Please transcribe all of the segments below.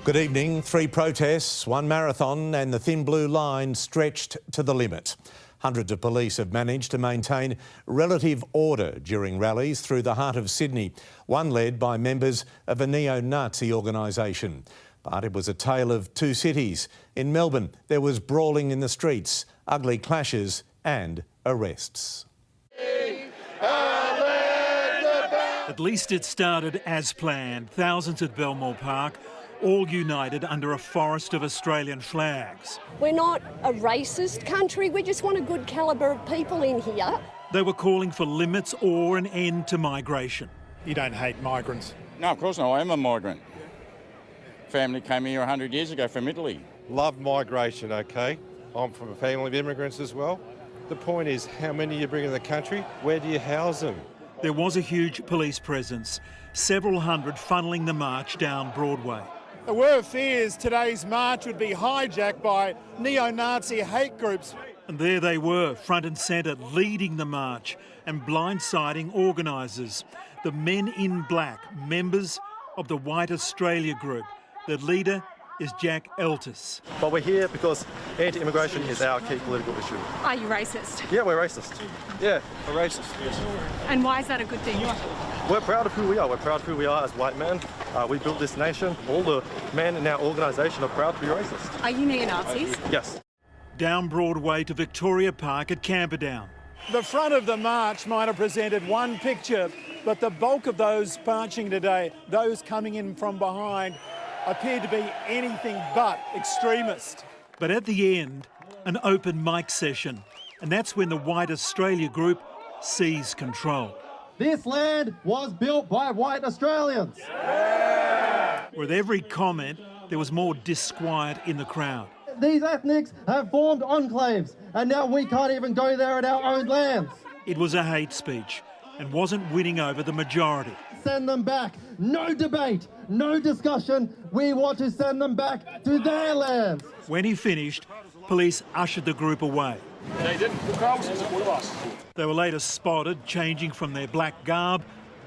Good evening. 3 protests, 1 marathon and the thin blue line stretched to the limit. Hundreds of police have managed to maintain relative order during rallies through the heart of Sydney, one led by members of a neo-Nazi organisation. But it was a tale of two cities. In Melbourne, there was brawling in the streets, ugly clashes and arrests. At least it started as planned. Thousands at Belmore Park, all united under a forest of Australian flags. We're not a racist country, we just want a good calibre of people in here. They were calling for limits or an end to migration. You don't hate migrants? No, of course not. I am a migrant. Family came here 100 years ago from Italy. Love migration, okay? I'm from a family of immigrants as well. The point is, how many you bring in the country? Where do you house them? There was a huge police presence, several hundred funneling the march down Broadway. There were fears today's march would be hijacked by neo-Nazi hate groups. And there they were, front and centre, leading the march and blindsiding organisers. The men in black, members of the White Australia group. The leader is Jack Eltis. But we're here because anti-immigration is our key political issue. Are you racist? Yeah, we're racist. Yeah, we're racist. And why is that a good thing? We're proud of who we are. We're proud of who we are as white men. We built this nation. All the men in our organisation are proud to be racist. Are you neo-Nazis? Yes. Down Broadway to Victoria Park at Camperdown. The front of the march might have presented one picture, but the bulk of those marching today, those coming in from behind, appeared to be anything but extremist. But at the end, an open mic session. And that's when the White Australia group seized control. This land was built by white Australians. Yeah. With every comment, there was more disquiet in the crowd. These ethnics have formed enclaves, and now we can't even go there at our own lands. It was a hate speech and wasn't winning over the majority. Send them back. No debate, no discussion. We want to send them back to their lands. When he finished, police ushered the group away. They were later spotted changing from their black garb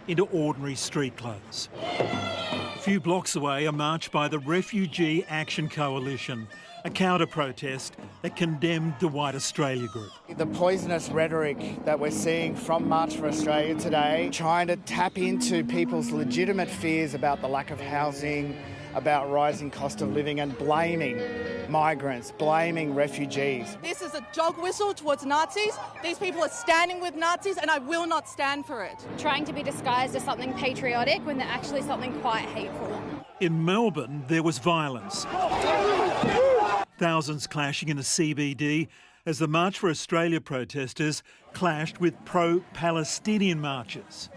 into ordinary street clothes. A few blocks away, a march by the Refugee Action Coalition, a counter-protest that condemned the White Australia group. The poisonous rhetoric that we're seeing from March for Australia today, trying to tap into people's legitimate fears about the lack of housing, about rising cost of living, and blaming migrants, blaming refugees. This is a dog whistle towards Nazis. These people are standing with Nazis and I will not stand for it. Trying to be disguised as something patriotic when they're actually something quite hateful. In Melbourne, there was violence. Thousands clashing in the CBD as the March for Australia protesters clashed with pro-Palestinian marchers.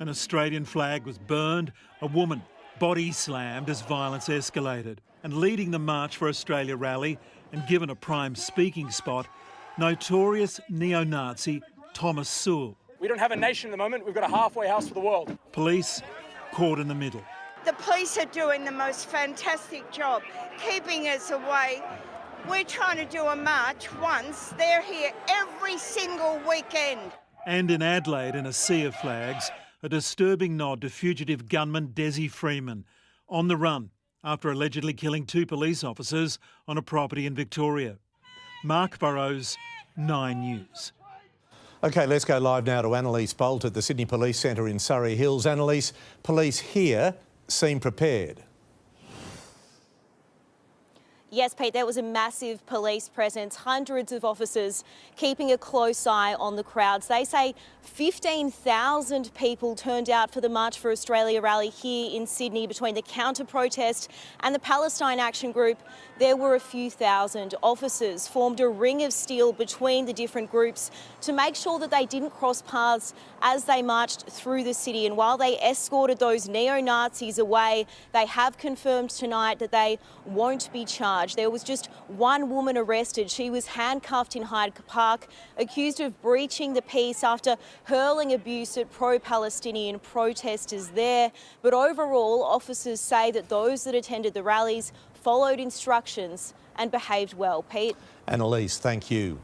An Australian flag was burned, a woman body slammed as violence escalated. And leading the March for Australia rally and given a prime speaking spot, notorious neo-Nazi Thomas Sewell. We don't have a nation at the moment, we've got a halfway house for the world. Police caught in the middle. The police are doing the most fantastic job, keeping us away. We're trying to do a march once, they're here every single weekend. And in Adelaide, in a sea of flags, a disturbing nod to fugitive gunman Desi Freeman, on the run after allegedly killing 2 police officers on a property in Victoria. Mark Burrows, 9 News. OK, let's go live now to Annalise Bolt at the Sydney Police Centre in Surrey Hills. Annalise, police here seem prepared. Yes, Pete, there was a massive police presence, hundreds of officers keeping a close eye on the crowds. They say 15,000 people turned out for the March for Australia rally here in Sydney. Between the counter-protest and the Palestine Action Group, there were a few thousand. Officers formed a ring of steel between the different groups to make sure that they didn't cross paths as they marched through the city. And while they escorted those neo-Nazis away, they have confirmed tonight that they won't be charged. There was just one woman arrested. She was handcuffed in Hyde Park, accused of breaching the peace after hurling abuse at pro-Palestinian protesters there. But overall, officers say that those that attended the rallies followed instructions and behaved well. Pete? Annalise, thank you.